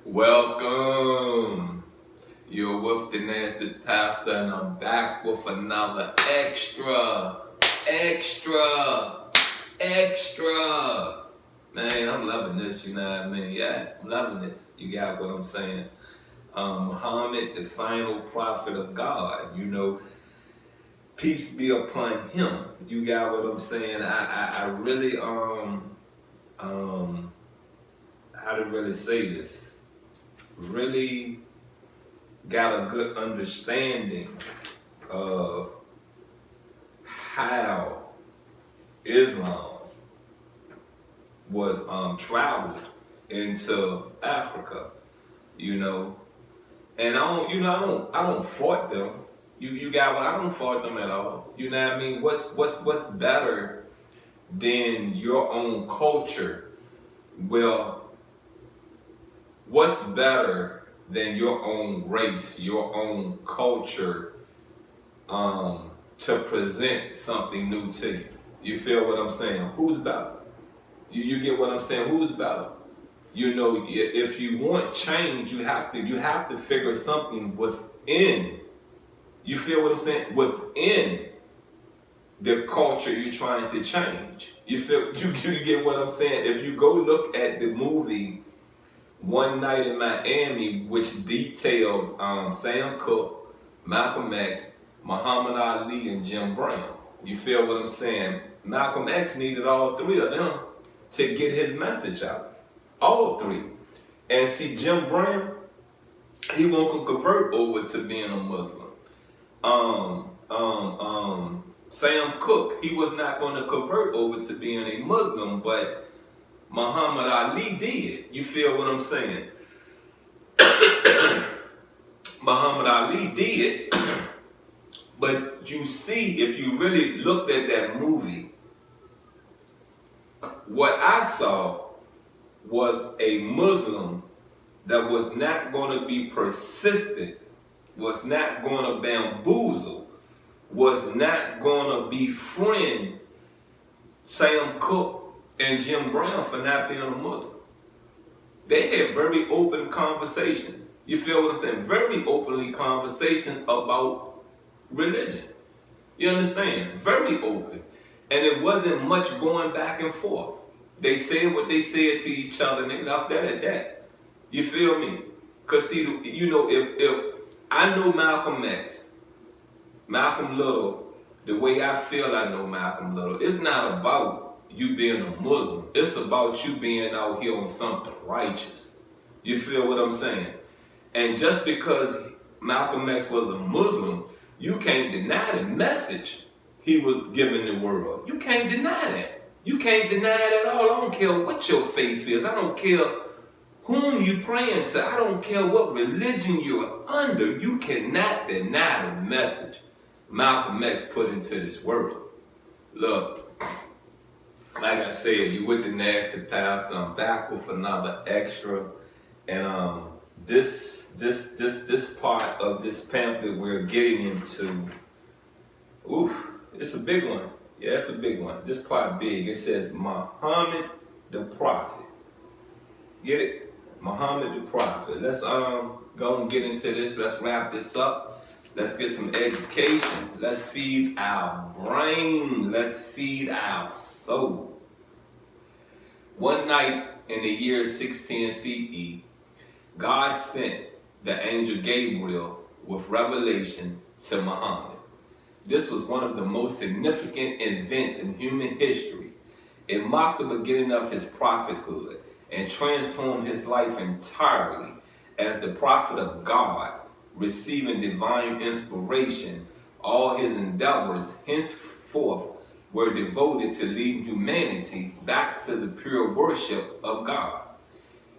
Welcome. You're with the Nasty Pastor, and I'm back with another extra. Man, I'm loving this, you know what I mean? Yeah, I'm loving this. You got what I'm saying? Muhammad, the final prophet of God, peace be upon him. You got what I'm saying? I really, how to really say this? Really got a good understanding of how Islam was traveled into Africa, and I don't fault them. You got what? I don't fault them at all. You know what I mean? What's better than your own culture? Well, what's better than your own race, your own culture, to present something new to you? You feel what I'm saying? Who's better? You get what I'm saying? Who's better? If you want change, you have to figure something within. You feel what I'm saying? Within the culture you're trying to change. You get what I'm saying? If you go look at the movie One Night in Miami, which detailed Sam Cooke, Malcolm X, Muhammad Ali, and Jim Brown. You feel what I'm saying? Malcolm X needed all three of them to get his message out. All three. And see, Jim Brown, he won't convert over to being a Muslim. Sam Cooke, he was not going to convert over to being a Muslim, but Muhammad Ali did. You feel what I'm saying? Muhammad Ali did. But you see, if you really looked at that movie, what I saw was a Muslim that was not going to be persistent, was not going to bamboozle, was not going to befriend Sam Cooke and Jim Brown for not being a Muslim. They had very open conversations. You feel what I'm saying? Very openly conversations about religion. You understand? Very open. And it wasn't much going back and forth. They said what they said to each other and they left that at that. You feel me? Because see, if I know Malcolm X, Malcolm Little, the way I feel I know Malcolm Little, it's not about you being a Muslim. It's about you being out here on something righteous. You feel what I'm saying? And just because Malcolm X was a Muslim, you can't deny the message he was giving the world. You can't deny that. You can't deny it at all. I don't care what your faith is. I don't care whom you praying to. I don't care what religion you're under. You cannot deny the message Malcolm X put into this world. Look, like I said, you with the Nasty Pastor. I'm back with another extra, and this part of this pamphlet we're getting into. It's a big one. Yeah, it's a big one. This part big. It says Muhammad the Prophet. Get it? Muhammad the Prophet. Let's go and get into this. Let's wrap this up. Let's get some education. Let's feed our brain. Let's feed our soul. One night in the year 610 CE, God sent the angel Gabriel with revelation to Muhammad. This was one of the most significant events in human history. It marked the beginning of his prophethood and transformed his life entirely as the prophet of God, receiving divine inspiration. All his endeavors henceforth were devoted to leading humanity back to the pure worship of God.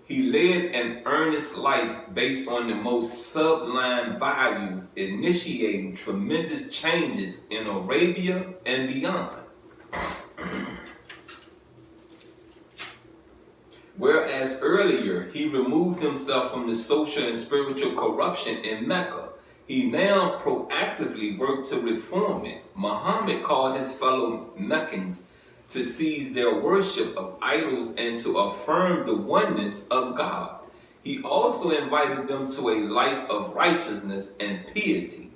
He led an earnest life based on the most sublime values, initiating tremendous changes in Arabia and beyond. Whereas earlier he removed himself from the social and spiritual corruption in Mecca, he now proactively worked to reform it. Muhammad called his fellow Meccans to seize their worship of idols and to affirm the oneness of God. He also invited them to a life of righteousness and piety.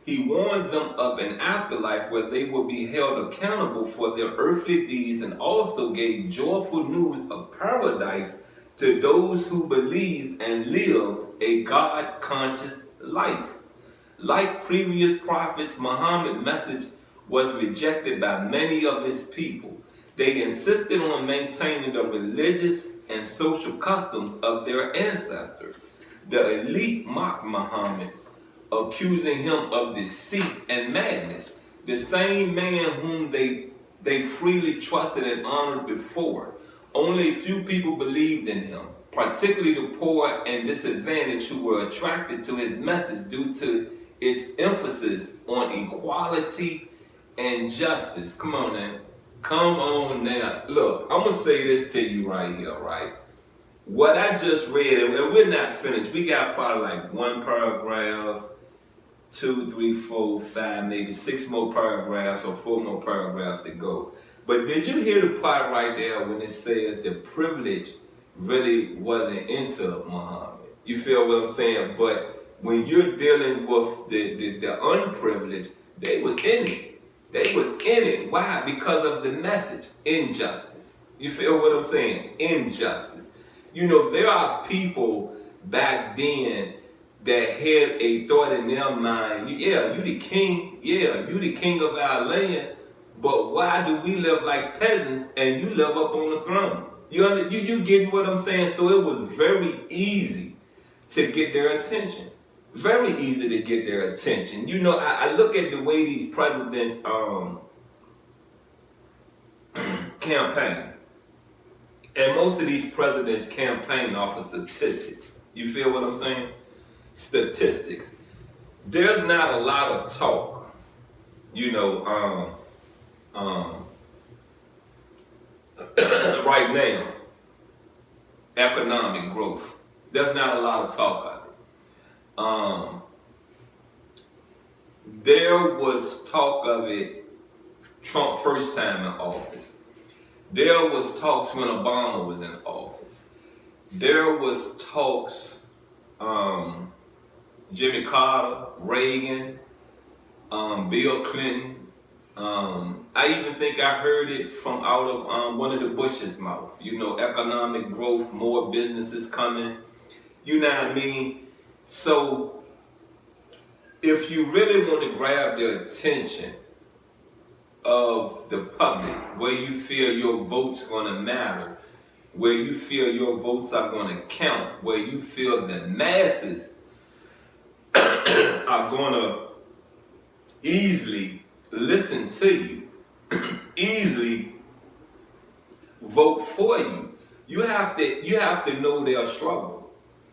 He warned them of an afterlife where they would be held accountable for their earthly deeds, and also gave joyful news of paradise to those who believe and live a God-conscious life. Like previous prophets, Muhammad's message was rejected by many of his people. They insisted on maintaining the religious and social customs of their ancestors. The elite mocked Muhammad, accusing him of deceit and madness, the same man whom they freely trusted and honored before. Only a few people believed in him, particularly the poor and disadvantaged, who were attracted to his message due to its emphasis on equality and justice. Come on now. Come on now. Look, I'm going to say this to you right here, right? What I just read, and we're not finished. We got probably like one paragraph, 2, 3, 4, 5, maybe 6 more paragraphs or 4 more paragraphs to go. But did you hear the part right there when it says the privilege really wasn't into Muhammad? You feel what I'm saying? But when you're dealing with the unprivileged, they was in it. They was in it. Why? Because of the message, injustice. You feel what I'm saying? Injustice. You know, there are people back then that had a thought in their mind, yeah, you the king, yeah, you the king of our land, but why do we live like peasants and you live up on the throne? You getting what I'm saying? So it was very easy to get their attention. Very easy to get their attention. You know, I look at the way these presidents campaign. And most of these presidents campaign off of statistics. You feel what I'm saying? Statistics. There's not a lot of talk, you know, right now, economic growth. There's not a lot of talk of it. There was talk of it Trump first time in office. There was talks when Obama was in office. There was talks Jimmy Carter, Reagan, Bill Clinton. I even think I heard it from out of one of the Bush's mouth. You know, economic growth, more businesses coming. You know what I mean? So, if you really want to grab the attention of the public, where you feel your vote's going to matter, where you feel your votes are going to count, where you feel the masses are going to easily listen to you, easily vote for you, you have to know their struggle.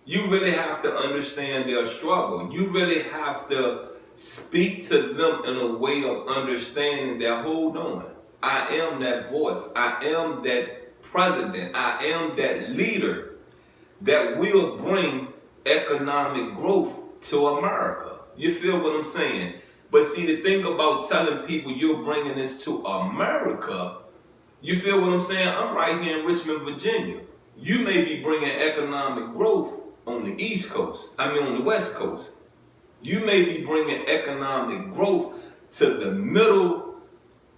You really have to understand their struggle. You really have to speak to them in a way of understanding that, hold on, I am that voice. I am that president. I am that leader that will bring economic growth to America. You feel what I'm saying? But see, the thing about telling people you're bringing this to America, you feel what I'm saying? I'm right here in Richmond, Virginia. You may be bringing economic growth on the East Coast, on the West Coast. You may be bringing economic growth to the middle,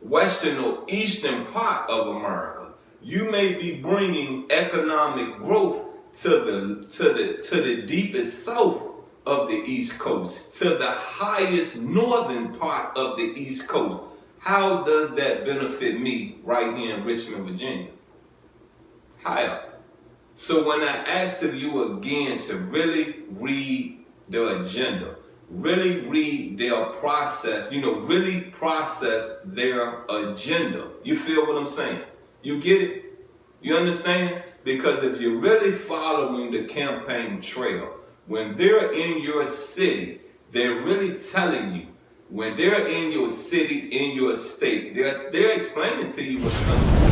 western, or eastern part of America. You may be bringing economic growth to the deepest south of the East Coast, to the highest northern part of the East Coast. How does that benefit me right here in Richmond, Virginia? How? So when I ask of you again to really read the agenda, really read their process, really process their agenda. You feel what I'm saying? You get it? You understand? Because if you're really following the campaign trail, when they're in your city, they're really telling you. When they're in your city, in your state, they're explaining to you what's coming.